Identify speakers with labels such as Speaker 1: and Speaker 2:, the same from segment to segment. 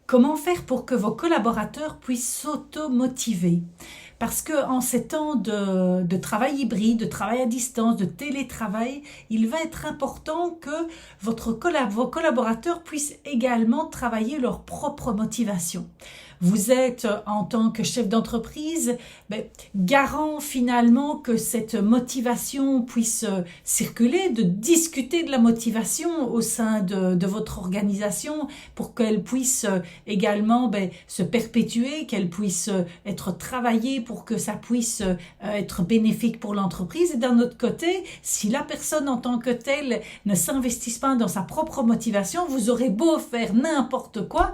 Speaker 1: Comment faire pour que vos collaborateurs puissent s'auto-motiver? Parce que en ces temps de travail hybride, de travail à distance, de télétravail, il va être important que vos collaborateurs puissent également travailler leur propre motivation. Vous êtes, en tant que chef d'entreprise, garant finalement que cette motivation puisse circuler, de discuter de la motivation au sein de votre organisation pour qu'elle puisse également se perpétuer, qu'elle puisse être travaillée pour que ça puisse être bénéfique pour l'entreprise. Et d'un autre côté, si la personne en tant que telle ne s'investit pas dans sa propre motivation, vous aurez beau faire n'importe quoi,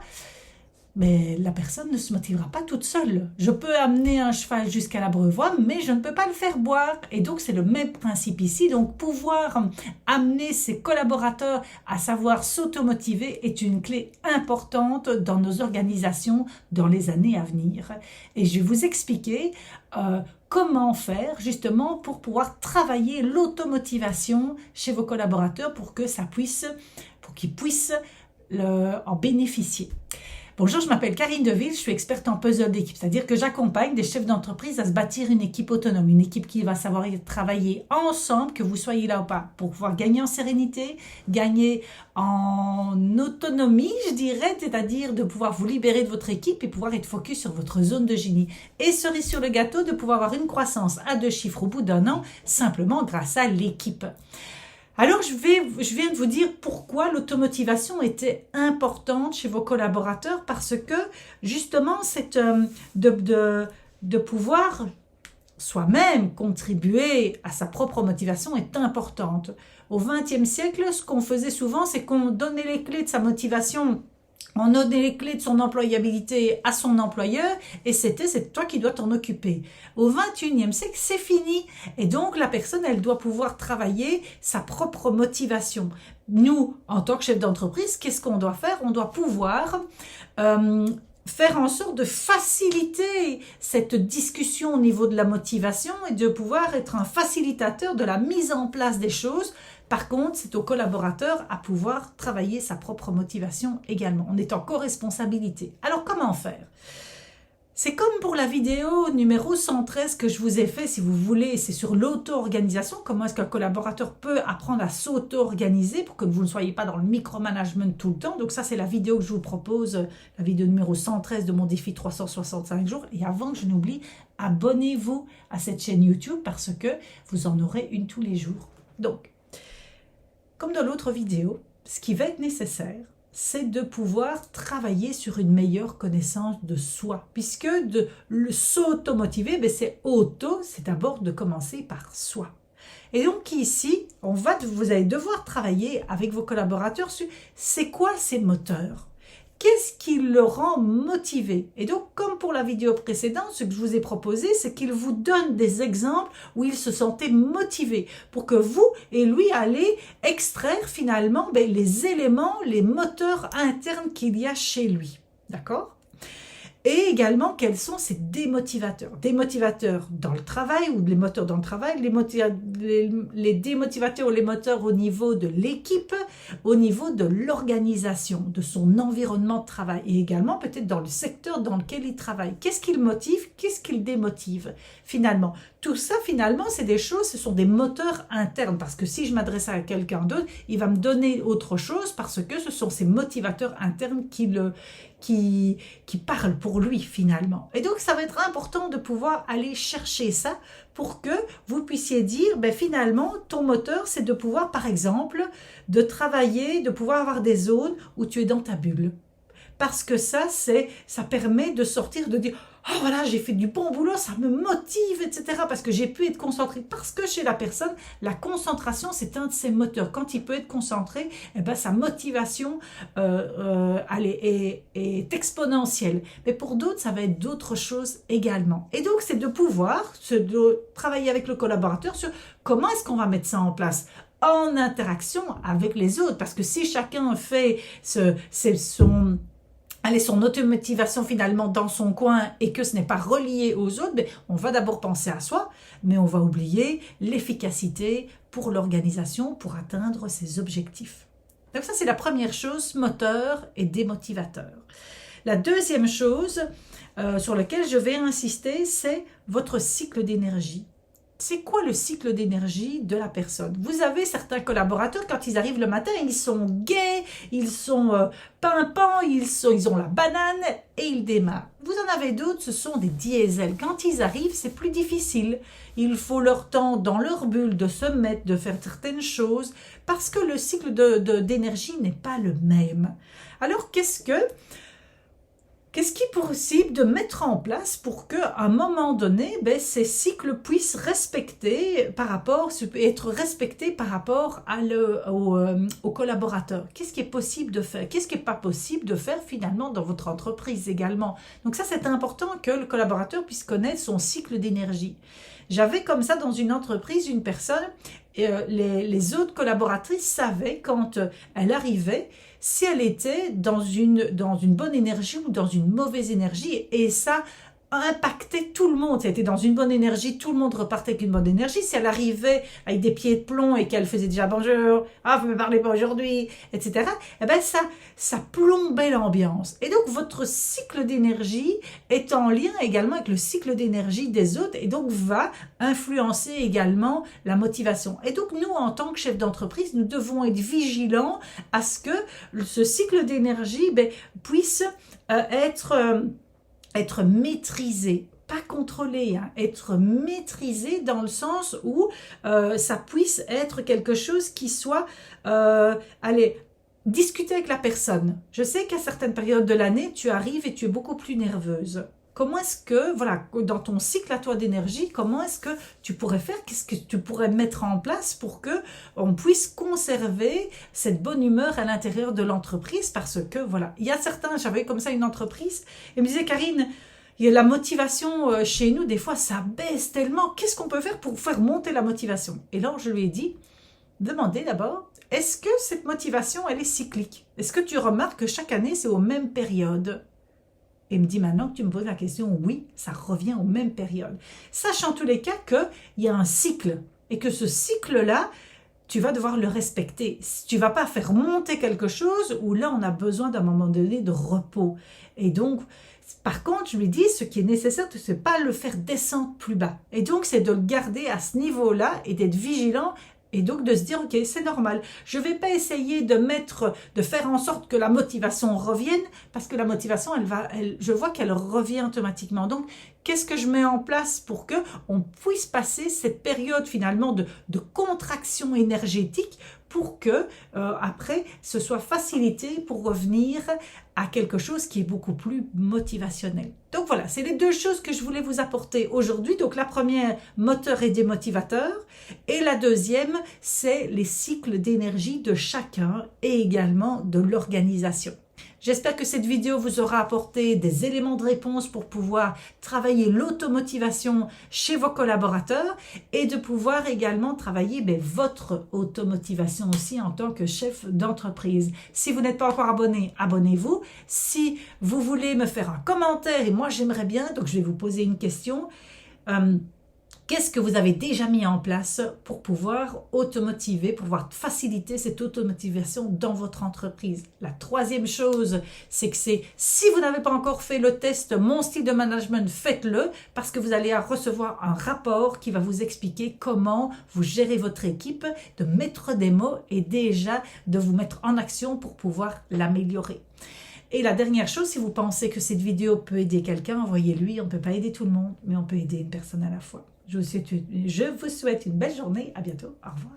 Speaker 1: mais la personne ne se motivera pas toute seule. Je peux amener un cheval jusqu'à l'abreuvoir, mais je ne peux pas le faire boire. Et donc, c'est le même principe ici. Donc, pouvoir amener ses collaborateurs à savoir s'automotiver est une clé importante dans nos organisations dans les années à venir. Et je vais vous expliquer comment faire justement pour pouvoir travailler l'automotivation chez vos collaborateurs pour qu'ils puissent en bénéficier. Bonjour, je m'appelle Karine Deville, je suis experte en puzzle d'équipe, c'est-à-dire que j'accompagne des chefs d'entreprise à se bâtir une équipe autonome, une équipe qui va savoir travailler ensemble, que vous soyez là ou pas, pour pouvoir gagner en sérénité, gagner en autonomie, je dirais, c'est-à-dire de pouvoir vous libérer de votre équipe et pouvoir être focus sur votre zone de génie. Et cerise sur le gâteau, de pouvoir avoir une croissance à 2 chiffres au bout d'un an, simplement grâce à l'équipe. Alors, je viens de vous dire pourquoi l'automotivation était importante chez vos collaborateurs, parce que justement, de pouvoir soi-même contribuer à sa propre motivation est importante. Au XXe siècle, ce qu'on faisait souvent, c'est qu'on donnait les clés de sa motivation. On donnait les clés de son employabilité à son employeur et c'est toi qui dois t'en occuper. Au XXIe siècle, c'est fini. Et donc, la personne, elle doit pouvoir travailler sa propre motivation. Nous, en tant que chef d'entreprise, qu'est-ce qu'on doit faire? On doit pouvoir faire en sorte de faciliter cette discussion au niveau de la motivation et de pouvoir être un facilitateur de la mise en place des choses. Par contre, c'est au collaborateur à pouvoir travailler sa propre motivation également. On est en co-responsabilité. Alors, comment faire? C'est comme pour la vidéo numéro 113 que je vous ai fait, si vous voulez, c'est sur l'auto-organisation. Comment est-ce qu'un collaborateur peut apprendre à s'auto-organiser pour que vous ne soyez pas dans le micromanagement tout le temps. Donc ça, c'est la vidéo que je vous propose, la vidéo numéro 113 de mon défi 365 jours. Et avant que je n'oublie, abonnez-vous à cette chaîne YouTube parce que vous en aurez une tous les jours. Donc, comme dans l'autre vidéo, ce qui va être nécessaire, c'est de pouvoir travailler sur une meilleure connaissance de soi. Puisque s'auto-motiver, c'est d'abord de commencer par soi. Et donc ici, vous allez devoir travailler avec vos collaborateurs sur c'est quoi ces moteurs? Qu'est-ce qui le rend motivé? Et donc, comme pour la vidéo précédente, ce que je vous ai proposé, c'est qu'il vous donne des exemples où il se sentait motivé pour que vous et lui allez extraire finalement les éléments, les moteurs internes qu'il y a chez lui. D'accord? Et également, quels sont ces démotivateurs? Démotivateurs dans le travail ou les moteurs dans le travail, les démotivateurs ou les moteurs au niveau de l'équipe, au niveau de l'organisation, de son environnement de travail et également peut-être dans le secteur dans lequel il travaille. Qu'est-ce qui le motive? Qu'est-ce qui le démotive finalement? Tout ça finalement, c'est des choses, ce sont des moteurs internes parce que si je m'adresse à quelqu'un d'autre, il va me donner autre chose parce que ce sont ces motivateurs internes qui parlent pour lui finalement. Et donc, ça va être important de pouvoir aller chercher ça pour que vous puissiez dire, finalement, ton moteur, c'est de pouvoir, par exemple, de travailler, de pouvoir avoir des zones où tu es dans ta bulle. Parce que ça permet de sortir, de dire « Oh voilà, j'ai fait du bon boulot, ça me motive, etc. » Parce que j'ai pu être concentré. Parce que chez la personne, la concentration, c'est un de ses moteurs. Quand il peut être concentré, sa motivation est exponentielle. Mais pour d'autres, ça va être d'autres choses également. Et donc, c'est de pouvoir travailler avec le collaborateur sur comment est-ce qu'on va mettre ça en place en interaction avec les autres. Parce que si chacun fait son automotivation finalement dans son coin et que ce n'est pas relié aux autres, on va d'abord penser à soi, mais on va oublier l'efficacité pour l'organisation pour atteindre ses objectifs. Donc ça, c'est la première chose, moteur et démotivateur. La deuxième chose sur laquelle je vais insister, c'est votre cycle d'énergie. C'est quoi le cycle d'énergie de la personne? Vous avez certains collaborateurs, quand ils arrivent le matin, ils sont gais, ils sont pimpants, ils ont la banane et ils démarrent. Vous en avez d'autres, ce sont des diesels. Quand ils arrivent, c'est plus difficile. Il faut leur temps dans leur bulle de se mettre, de faire certaines choses, parce que le cycle d'énergie n'est pas le même. Alors, qu'est-ce qui est possible de mettre en place pour qu'à un moment donné, ces cycles puissent être respectés par rapport aux collaborateurs? Qu'est-ce qui est possible de faire? Qu'est-ce qui n'est pas possible de faire finalement dans votre entreprise également? Donc ça, c'est important que le collaborateur puisse connaître son cycle d'énergie. J'avais comme ça dans une entreprise une personne, les autres collaboratrices savaient quand elle arrivait si elle était dans une bonne énergie ou dans une mauvaise énergie, et ça impactait tout le monde. Si elle était dans une bonne énergie, tout le monde repartait avec une bonne énergie. Si elle arrivait avec des pieds de plomb et qu'elle faisait déjà bonjour, vous me parlez pas aujourd'hui, etc., ça plombait l'ambiance. Et donc votre cycle d'énergie est en lien également avec le cycle d'énergie des autres, et donc va influencer également la motivation. Et donc nous, en tant que chef d'entreprise, nous devons être vigilants à ce que ce cycle d'énergie puisse être maîtrisé, pas contrôlé, être maîtrisé dans le sens où ça puisse être quelque chose qui soit, discuter avec la personne. Je sais qu'à certaines périodes de l'année, tu arrives et tu es beaucoup plus nerveuse. Comment est-ce que, dans ton cycle à toi d'énergie, comment est-ce que tu pourrais faire? Qu'est-ce que tu pourrais mettre en place pour que on puisse conserver cette bonne humeur à l'intérieur de l'entreprise? Parce que, il y a certains, j'avais comme ça une entreprise, et me disait, Karine, il y a la motivation chez nous, des fois, ça baisse tellement. Qu'est-ce qu'on peut faire pour faire monter la motivation? Et là, je lui ai dit, demandez d'abord, est-ce que cette motivation, elle est cyclique? Est-ce que tu remarques que chaque année, c'est aux mêmes périodes? Et il me dit, maintenant que tu me poses la question, oui, ça revient aux mêmes périodes. Sachant en tous les cas qu'il y a un cycle, et que ce cycle-là, tu vas devoir le respecter. Tu ne vas pas faire monter quelque chose où là, on a besoin d'un moment donné de repos. Et donc, par contre, je lui dis, ce qui est nécessaire, ce n'est pas le faire descendre plus bas. Et donc, c'est de le garder à ce niveau-là et d'être vigilant. Et donc de se dire, ok, c'est normal, je ne vais pas essayer de faire en sorte que la motivation revienne, parce que la motivation, je vois qu'elle revient automatiquement. Donc, qu'est-ce que je mets en place pour qu'on puisse passer cette période finalement de contraction énergétique pour que après, ce soit facilité pour revenir à quelque chose qui est beaucoup plus motivationnel. Donc voilà, c'est les deux choses que je voulais vous apporter aujourd'hui. Donc la première, moteur et démotivateur. Et la deuxième, c'est les cycles d'énergie de chacun et également de l'organisation. J'espère que cette vidéo vous aura apporté des éléments de réponse pour pouvoir travailler l'automotivation chez vos collaborateurs et de pouvoir également travailler votre automotivation aussi en tant que chef d'entreprise. Si vous n'êtes pas encore abonné, abonnez-vous. Si vous voulez me faire un commentaire, et moi j'aimerais bien, donc je vais vous poser une question. Qu'est-ce que vous avez déjà mis en place pour pouvoir automotiver, pour pouvoir faciliter cette automotivation dans votre entreprise? La troisième chose, c'est que si vous n'avez pas encore fait le test Mon style de management, faites-le parce que vous allez recevoir un rapport qui va vous expliquer comment vous gérez votre équipe, de mettre des mots et déjà de vous mettre en action pour pouvoir l'améliorer. Et la dernière chose, si vous pensez que cette vidéo peut aider quelqu'un, envoyez-lui. On ne peut pas aider tout le monde, mais on peut aider une personne à la fois. Je vous souhaite une belle journée. À bientôt. Au revoir.